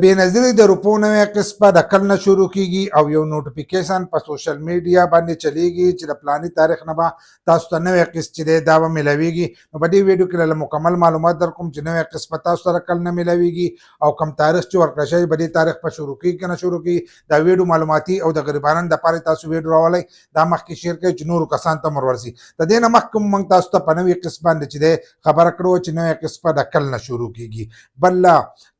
بېنظیر د روپو نوې قسمه د کل نه شروع کیږي او یو نوټیفیکیشن په سوشل میډیا باندې چلیږي چې د پلاني تاریخ نه به تاسو ته نوې قسط چې دی دا به ملاویږي. نو په دې ویډیو کې له مکمل معلومات در کوم چې نوې قسمه تاسو سره کل نه ملاویږي او کم تاریخ چې ورکړی شوی په دې تاریخ په شروع کیږي که نه شروع کیږي. دا ویډیو معلوماتي او د غریبانو دپاره تاسو ویډیو راولی دا مخکې شیر کړئ چې نورو کسانو ته ور ورسي. د دې نه مخکې موږ تاسو ته په نوې قسط باندې چې دی خبره کړو چې نوې قسمه د کل نه شروع کیږي. بل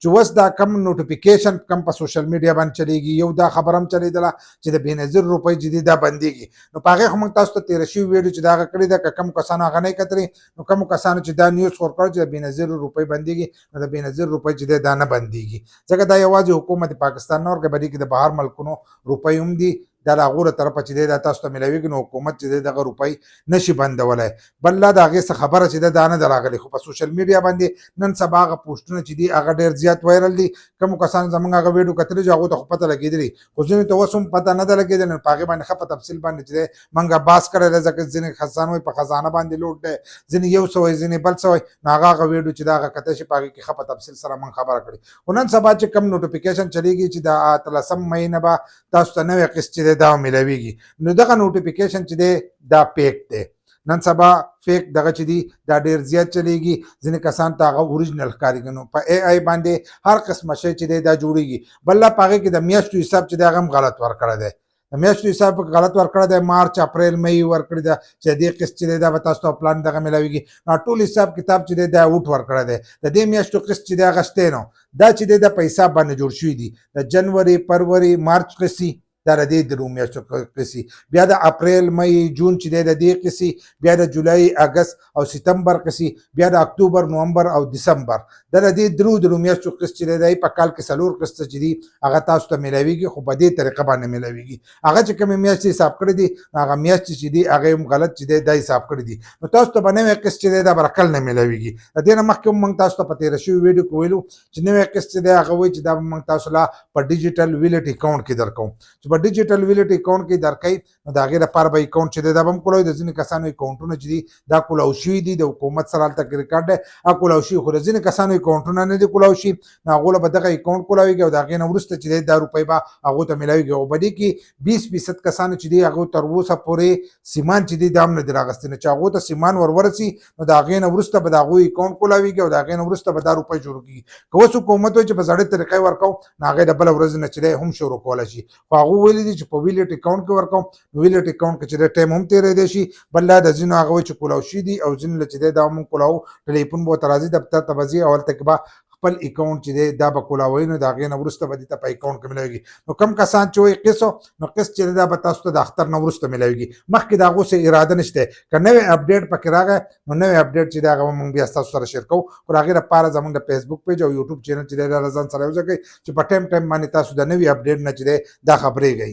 چې اوس دا کم نوټیفیکیشن کم په سوشل میډیا باندې چلیږي یو دا خبره هم چلیدله چې د بېنظیر روپۍ چې دي دا بندېږي. نو په هغې خو موږ تاسو ته تېره شوي ویډیو چې د هغه کړې ده که کومو کسانو هغه نه یې کتلې نو کومو کسانو چې دا نیوز خور کړی چې د بېنظیر روپۍ بندېږي نو د بېنظیر روپۍ چې دی دا نه بندېږي ځکه دا یوازې حکومت پاکستان نه ورکوي بلکې د بهر ملکونو روپۍ هم دي دا د هغو له طرفه چې دی دا تاسو ته میلاویږي نو حکومت چې دی دغه روپۍ نشي بندولی. بل لا د هغې څه خبره چې ده دا نه ده راغلې خو په سوشل میډیا باندې نن سبا هغه پوسټونه چې دي هغه ډېر زیات وایرل دي. کومو کسانو زموږ هغه ویډیو کتلی چې هغو ته خو پته لګېدلې خو ځینو ته اوس هم پته نه ده لګېدلې نو په هغې باندې ښه په تفصیل باندې چې دی موږ بحث کړی دی ځکه ځینې کسان وایي په خزانه باندې لوټ دی ځینې یو څه وایي ځینې بل څه وایي نو هغه ویډیو چې دا هغه کتی شي په هغې کې ښه په تفصیل سره موږ خبره کړې. خو نن سبا چې کوم نوټیفیکیشن چلیږي چې د 13 مۍ نه به تاسو ته نوې قسط چې دی دا میلاویږي نو دغه نوټیفیکیشن چې دی دا پیک دی. نن سبا فیک دغه چې دی دا ډېر زیات چلیږي ځینې کسان ته هغه اوریجنل ښکارېږي نو په ای آی باندې هر قسمه شی چې دی دا جوړېږي. بل لا په هغې کې د میاشتو حساب چې دی هغه هم غلط ورکړی دی د میاشتو حساب غلط ورکړی دی مارچ اپریل مۍ ورکړی ده چې دې قسط چې دی دا به تاسو ته پلان دغه میلاویږي نو ټول حساب کتاب چې دی دا اوټ ورکړی دی د دې میاشتو قسط چې دی هغه شتی نو دا چې دی دا په حساب باندې جوړ شوي دي د جنوري فروری مارچ قسطي دا د دې درو میاشتو قسطي بیا د اپریل مۍ جون چې دی د دې قسطي بیا د جولای اګست او ستمبر قسطي بیا د اکتوبر نومبر او دسمبر دا د دې درو میاشتو قسط چې دی په کال کې 4 قسط چې دي هغه تاسو ته میلاویږي خو په دې طریقه باندې میلاویږي. هغه چې کومې میاشتې حساب کړي دي هغه میاشتې چې دي هغه هم غلط چې دی دا حساب کړي دي نو تاسو ته به نوې قسط چې دی دا به رکل نه میلاویږي. د دې نه مخکې هم موږ تاسو ته په تېره شوي ویډیو کې ویلو چې نوې قسط چې دی هغه وایي چې دا به موږ تاسو له په ډیجیټل ویلټ اکاونټ کې درکوو چې په ډیجیټل ویلټ اکاونټ کې درکوي نو د هغې لپاره به اکاونټ چې دی دا به هم کولوي. د ځینې کسانو اکاونټونه چې دي دا کولاو شوي دي د حکومت سره هلته کې ریکارډ دی هغه کولاو شوي خو د ځینې کسانو اکاونټونه نه دي کولاو شي نو هغو له به دغه اکاونټ کولاویږي او د هغې نه وروسته چې دی دا روپۍ به هغو ته میلاویږي او په دې کې 20% کسانو چې دي هغو تر اوسه پورې سیمان چې دي دا هم نه دي راغستې نو چې هغو ته سیمان ورورسي نو د هغې نه وروسته به د هغوی اکاونټ کولاویږي او د هغې نه وروسته به دا روپۍ شروع کېږي. که اوس حکومت وایي چې په زړې طریقې ورکوو نو هغې د بله ورځې نه چې دی هم شروع کولی شي خو هغو ویلي دي چې په ویلټ اکاونټ کې ورکوم نو ویلټ اکاونټ کې چې دی ټایم هم تېرېدی شي. بل لا د ځینو هغه وایي چې کولاو شي دي او ځینو له چې دی دا هم کولاو ټلیفون به ورته راځي دفتر ته به ځي او هلته کې به خپل اکاونټ چې دی دا به کولاوي نو د هغې نه وروسته به دې ته په اکاونټ کې میلاویږي. نو کم کسان چې وایي قسط نو قسط چې دی دا به تاسو ته د اختر نه وروسته میلاویږي مخکې د هغو څه اراده نشته. که نوی اپډیټ پکې راغی نو نوی اپډیټ چې دی هغه به موږ بیا ستاسو سره شیر کوو خو د هغې لپاره زموږ د فیسبوک پیج او یوټیوب چینل چې دی دا له ځان سره یوځای کوئ چې په ټایم باندې تاسو د نوي اپډیټ نه چې دی دا خبرېږئ.